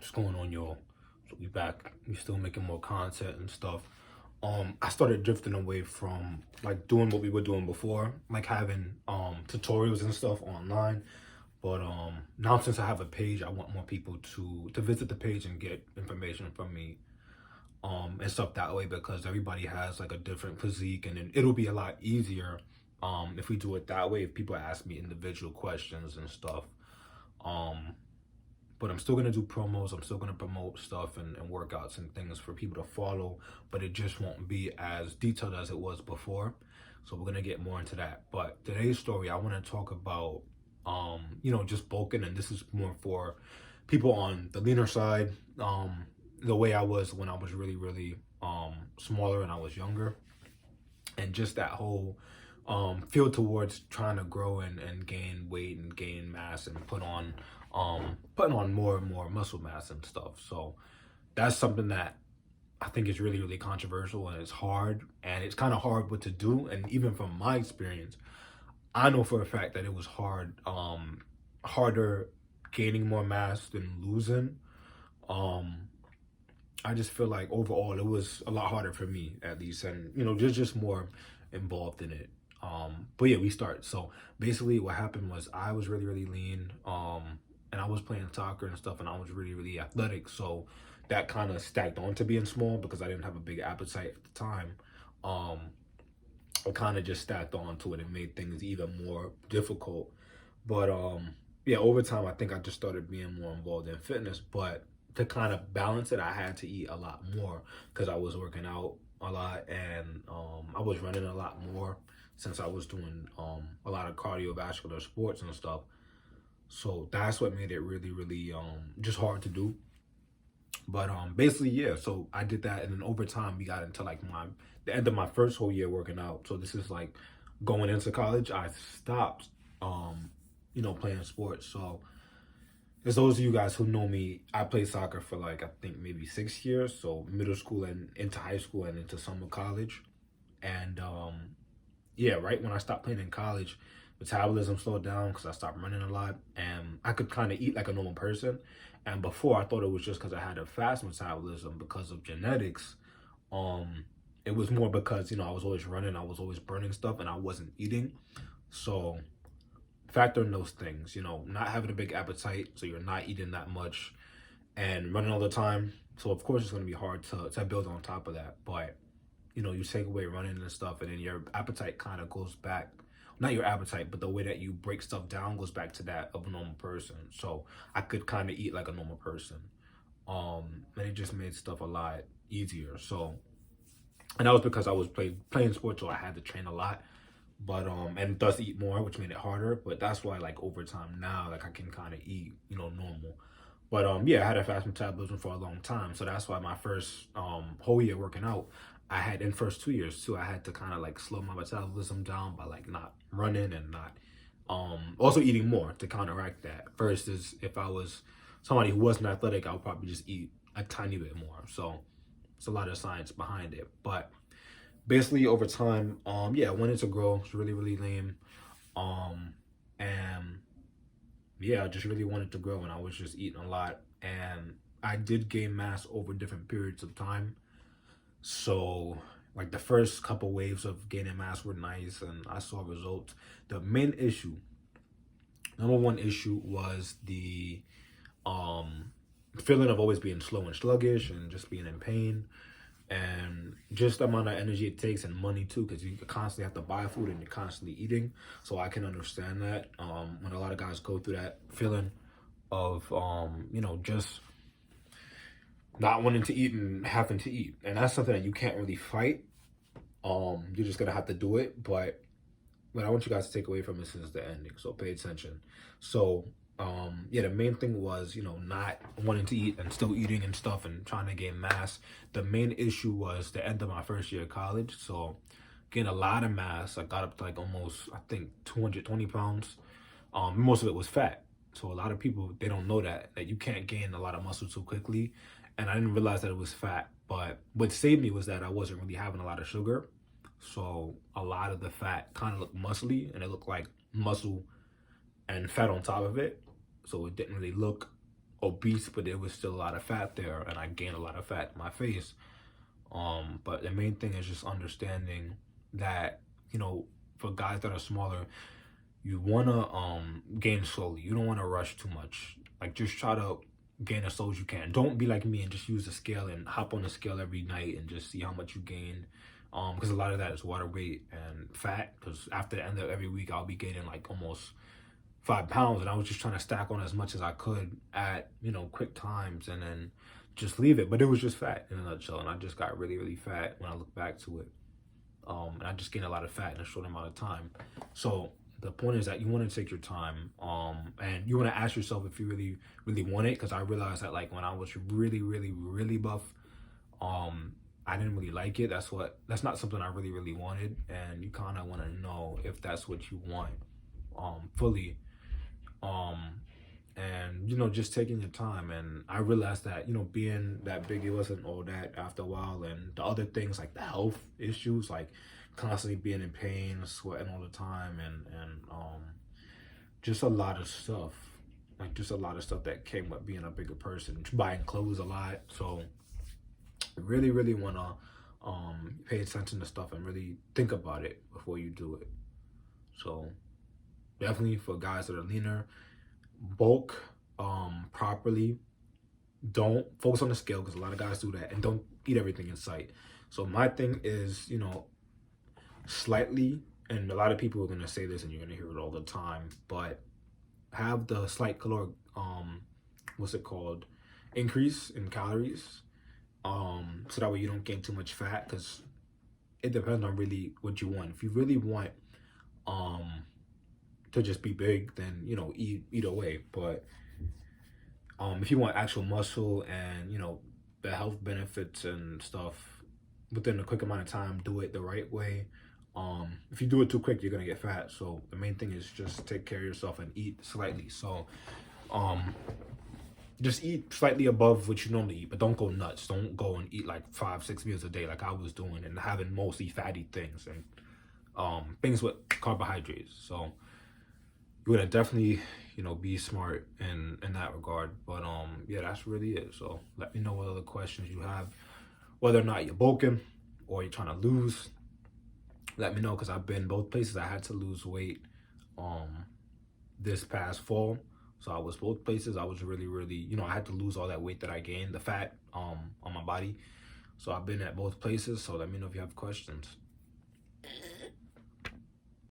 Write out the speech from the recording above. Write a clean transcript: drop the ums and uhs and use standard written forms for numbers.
What's going on, y'all? So we back. We still making more content and stuff. I started drifting away from like doing what we were doing before, like having tutorials and stuff online. But now since I have a page, I want more people to visit the page and get information from me and stuff that way, because everybody has like a different physique, and then it'll be a lot easier if we do it that way, if people ask me individual questions and stuff. Um but I'm still gonna do promos. I'm still gonna promote stuff and workouts and things for people to follow, but it just won't be as detailed as it was before. So we're gonna get more into that. But today's story, I want to talk about, just bulking, and this is more for people on the leaner side. The way I was when I was really, really smaller and I was younger, and just that whole feel towards trying to grow and gain weight and gain mass and putting on more and more muscle mass and stuff. So that's something that I think is really, really controversial, and it's hard, and it's kind of hard what to do. And even from my experience, I know for a fact that it was harder gaining more mass than losing. um I just feel like overall it was a lot harder for me, at least, and there's just more involved in it. But yeah, we start. So basically, what happened was I was really, really lean, and I was playing soccer and stuff, and I was really, really athletic. So that kind of stacked on to being small because I didn't have a big appetite at the time. Um, it kind of just stacked on to it and made things even more difficult. But yeah, over time, I think I just started being more involved in fitness. But to kind of balance it, I had to eat a lot more because I was working out a lot, and I was running a lot more since I was doing a lot of cardiovascular sports and stuff. So that's what made it really, really just hard to do. But basically, yeah. So I did that, and then over time, we got into like the end of my first whole year working out. So this is like going into college. I stopped, playing sports. So as those of you guys who know me, I played soccer for like I think maybe 6 years. So middle school and into high school and into summer college, and yeah, right when I stopped playing in college, metabolism slowed down because I stopped running a lot, and I could kind of eat like a normal person. And before, I thought it was just because I had a fast metabolism because of genetics. Um, it was more because I was always running, I was always burning stuff, and I wasn't eating. So factor in those things, not having a big appetite, so you're not eating that much, and running all the time. So of course it's going to be hard to build on top of that. But you take away running and stuff, and then your appetite kind of goes back. Not your appetite, but the way that you break stuff down goes back to that of a normal person. So I could kind of eat like a normal person. And it just made stuff a lot easier. So, and that was because I was playing sports, so I had to train a lot. But and thus eat more, which made it harder. But that's why like over time now, like I can kind of eat, normal. But yeah, I had a fast metabolism for a long time, so that's why my first whole year working out, I had in first 2 years too. I had to kind of like slow my metabolism down by like not running and not also eating more to counteract that. Versus if I was somebody who wasn't athletic, I would probably just eat a tiny bit more. So it's a lot of science behind it. But basically over time, yeah, I wanted to grow. It's really, really lame. And yeah, I just really wanted to grow, and I was just eating a lot, and I did gain mass over different periods of time. So like the first couple waves of gaining mass were nice, and I saw results. The main issue, number one issue, was the um feeling of always being slow and sluggish and just being in pain, and just the amount of energy it takes and money too, because you constantly have to buy food and you're constantly eating. So I can understand that when a lot of guys go through that feeling of just not wanting to eat and having to eat, and that's something that you can't really fight. You're just gonna have to do it. But what I want you guys to take away from this is the ending, so pay attention. So yeah, the main thing was not wanting to eat and still eating and stuff and trying to gain mass. The main issue was the end of my first year of college. So gained a lot of mass. I got up to like almost, I think, 220 pounds. Most of it was fat. So a lot of people, they don't know that you can't gain a lot of muscle too quickly, and I didn't realize that it was fat. But what saved me was that I wasn't really having a lot of sugar. So a lot of the fat kind of looked muscly, and it looked like muscle and fat on top of it. So it didn't really look obese, but there was still a lot of fat there, and I gained a lot of fat in my face. But the main thing is just understanding that, you know, for guys that are smaller, you wanna gain slowly. You don't wanna rush too much. Like, just try to gain as slow as you can. Don't be like me and just use the scale and hop on the scale every night and just see how much you gain. Because a lot of that is water weight and fat. Because after the end of every week, I'll be gaining like almost 5 pounds, and I was just trying to stack on as much as I could at, you know, quick times, and then just leave it. But it was just fat in a nutshell, and I just got really, really fat when I look back to it. And I just gained a lot of fat in a short amount of time. So the point is that you want to take your time, and you want to ask yourself if you really, really want it. Because I realized that, like, when I was really, really, really buff, I didn't really like it. That's not something I really, really wanted. And you kind of want to know if that's what you want, fully. And, you know, just taking your time. And I realized that, you know, being that big, it wasn't all that after a while. And the other things, like the health issues, like constantly being in pain, sweating all the time, and just a lot of stuff. Like, just a lot of stuff that came with being a bigger person, buying clothes a lot. So really, really want to pay attention to stuff and really think about it before you do it. So definitely for guys that are leaner, bulk properly. Don't focus on the scale, because a lot of guys do that, and don't eat everything in sight. So my thing is, you know, slightly, and a lot of people are going to say this and you're going to hear it all the time, but have the slight caloric increase in calories, so that way you don't gain too much fat. Because it depends on really what you want. If you really want to just be big, then, you know, eat away. But if you want actual muscle and, you know, the health benefits and stuff within a quick amount of time, do it the right way. If you do it too quick, you're gonna get fat. So the main thing is just take care of yourself and eat slightly. So just eat slightly above what you normally eat, but don't go nuts. Don't go and eat like 5-6 meals a day like I was doing, and having mostly fatty things and things with carbohydrates. So you want to definitely, you know, be smart in that regard. But yeah, that's really it. So let me know what other questions you have, whether or not you're bulking or you're trying to lose. Let me know, because I've been both places. I had to lose weight this past fall. So I was both places. I was really, really, you know, I had to lose all that weight that I gained, the fat on my body. So I've been at both places. So let me know if you have questions.